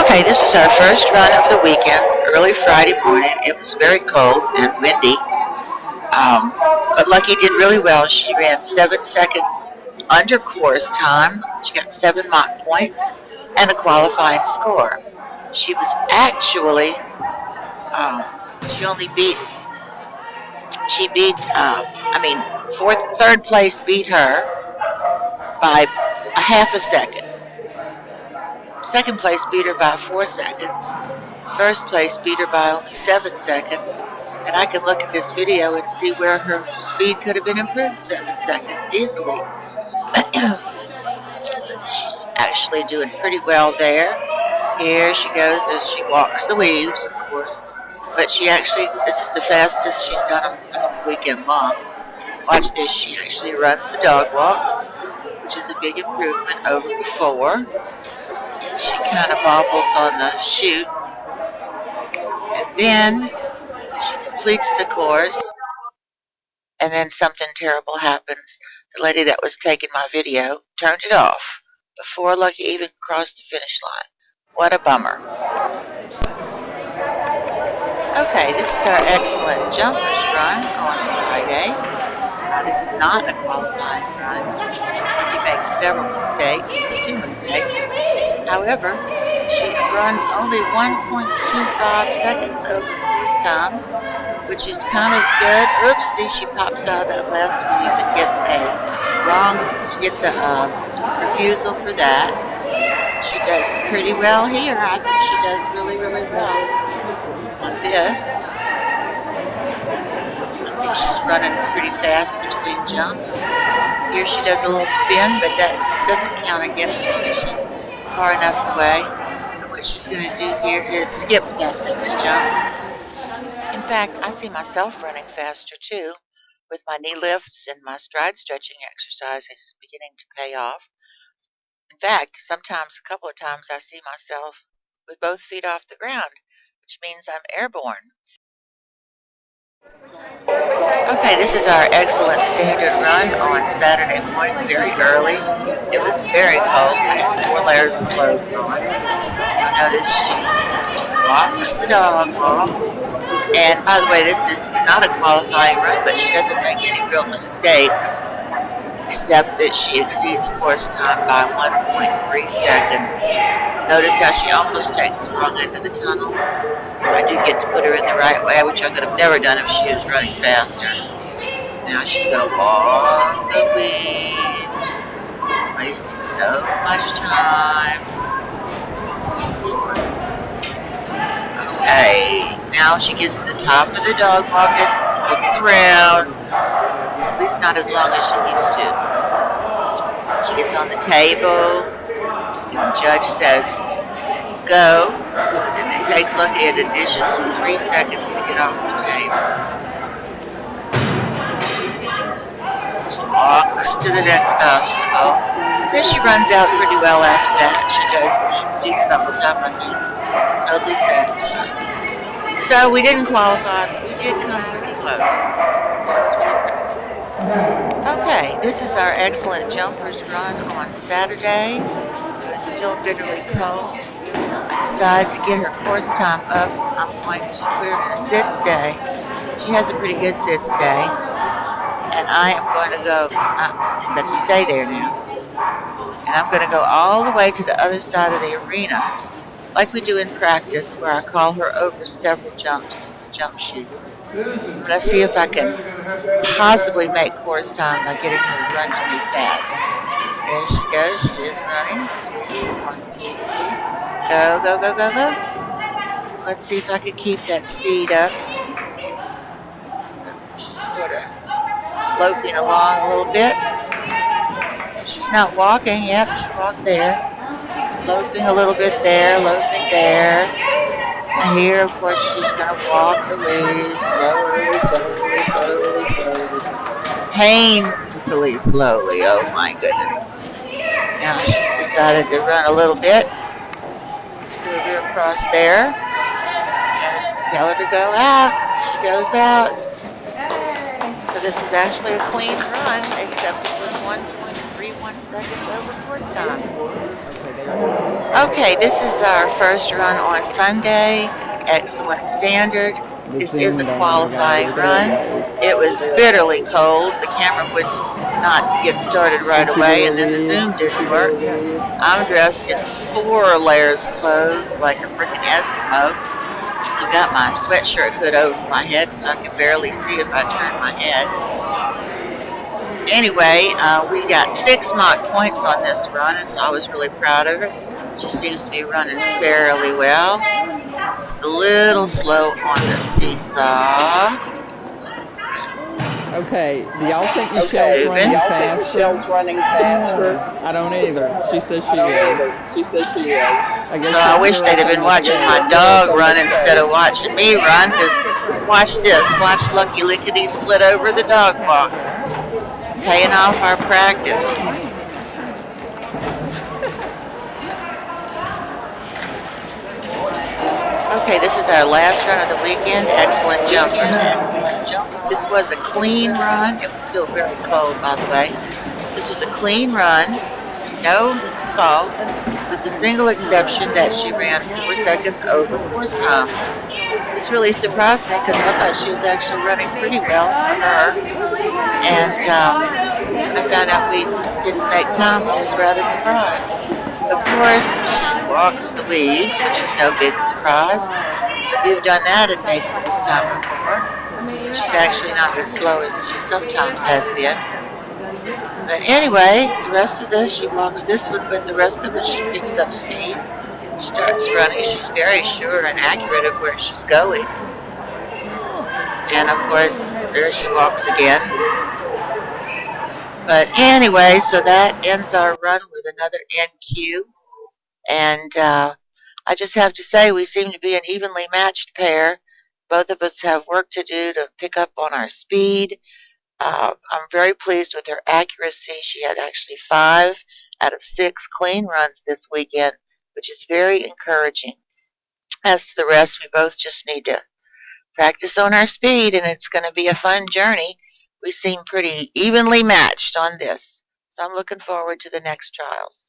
Okay, this is our first run of the weekend, early Friday morning. It was very cold and windy, but Lucky did really well. She ran 7 seconds under course time. She got 7 Mach points and a qualifying score. She was actually, um, she only beat, she beat, third place beat her by a half a second. Second place beat her by 4 seconds. First place beat her by only 7 seconds. And I can look at this video and see where her speed could have been improved 7 seconds easily. She's actually doing pretty well there. Here she goes as she walks the weaves, of course. But this is the fastest she's done a weekend long. Watch this, she actually runs the dog walk, which is a big improvement over before. She kind of bobbles on the chute, and then she completes the course, and then something terrible happens. The lady that was taking my video turned it off before Lucky even crossed the finish line. What a bummer. Okay, this is our excellent jumpers run on Friday. This is not a qualifying run. Lucky makes several mistakes, 2 mistakes. However, she runs only 1.25 seconds over course time, which is kind of good. Oopsie, she pops out of that last weave and gets a refusal for that. She does pretty well here. I think she does really, really well on this. I think she's running pretty fast between jumps. Here she does a little spin, but that doesn't count against her because she's far enough away. And what she's going to do here is skip that next jump. In fact, I see myself running faster too, with my knee lifts and my stride stretching exercises beginning to pay off. In fact, a couple of times, I see myself with both feet off the ground, which means I'm airborne. Okay, this is our excellent standard run on Saturday morning, very early. It was very cold. I had 4 layers of clothes on. Notice she walks the dog walk. And by the way, this is not a qualifying run, but she doesn't make any real mistakes, except that she exceeds course time by 1.3 seconds. Notice how she almost takes the wrong end of the tunnel. I do get to put her in the right way, which I could have never done if she was running faster. Now she's going to walk the weaves, wasting so much time. Okay, now she gets to the top of the dog walk and looks around. At least not as long as she used to. She gets on the table, and the judge says, go. And it takes Lucky an additional 3 seconds to get off the table. She walks to the next obstacle. Then she runs out pretty well after that. She do that all the time. I mean, totally satisfied. So we didn't qualify, but we did come pretty close. So it was pretty good. Okay, this is our excellent jumpers run on Saturday. It was still bitterly cold. I decided to get her course time up. I'm going to put her in a sit stay. She has a pretty good sit stay. And I am going to go, I'm going to stay there now. And I'm going to go all the way to the other side of the arena, like we do in practice, where I call her over several jumps with jump chutes. Let's see if I can possibly make course time by getting her to run to me fast. There she goes. She is running. 1, 2, 3. Go, go, go, go, go. Let's see if I can keep that speed up. She's sort of loping along a little bit. She's not walking. Yep, she walked there. Loping a little bit there, loping there. And here, of course, she's going to walk the waves slowly, slowly, slowly, slowly. Painfully slowly. Oh, my goodness. Now she's decided to run a little bit. Do a rear cross there. And tell her to go out. She goes out. So this was actually a clean run, except it was 1.31 seconds over course time. Okay, this is our first run on Sunday. Excellent standard. The This is Zoom a don't want to qualifying go. There run. it goes. It was bitterly cold. The camera would not get started right Did she go away, to and then the leave? Zoom Did didn't she work. go to leave? I'm dressed in 4 layers of clothes like a freaking Eskimo. I've got my sweatshirt hood over my head so I can barely see if I turn my head. Anyway, we got 6 mock points on this run, and so I was really proud of her. She seems to be running fairly well. It's a little slow on the seesaw. Okay, do y'all think She's Michelle's moving. running faster? I don't either. She says she is. I guess So I that's wish her they'd up have on been the watching my stage. dog run instead of watching me run, because watch this. Watch Lucky Lickety split over the dog walk. Paying off our practice. Okay, this is our last run of the weekend. Excellent jumpers. This was a clean run. It was still very cold, by the way. This was a clean run, no faults, with the single exception that she ran 4 seconds over course time. This really surprised me because I thought she was actually running pretty well for her. And when I found out we didn't make time, I was rather surprised. Of course, she walks the weaves, which is no big surprise. You've done that and made course time before, but she's actually not as slow as she sometimes has been. But anyway, the rest of this, she walks this one, but the rest of it, she picks up speed, starts running. She's very sure and accurate of where she's going. And of course, there she walks again. But anyway, so that ends our run with another NQ. And I just have to say, we seem to be an evenly matched pair. Both of us have work to do to pick up on our speed. I'm very pleased with her accuracy. She had actually 5 out of 6 clean runs this weekend, which is very encouraging. As to the rest, we both just need to practice on our speed, and it's going to be a fun journey. We seem pretty evenly matched on this. So I'm looking forward to the next trials.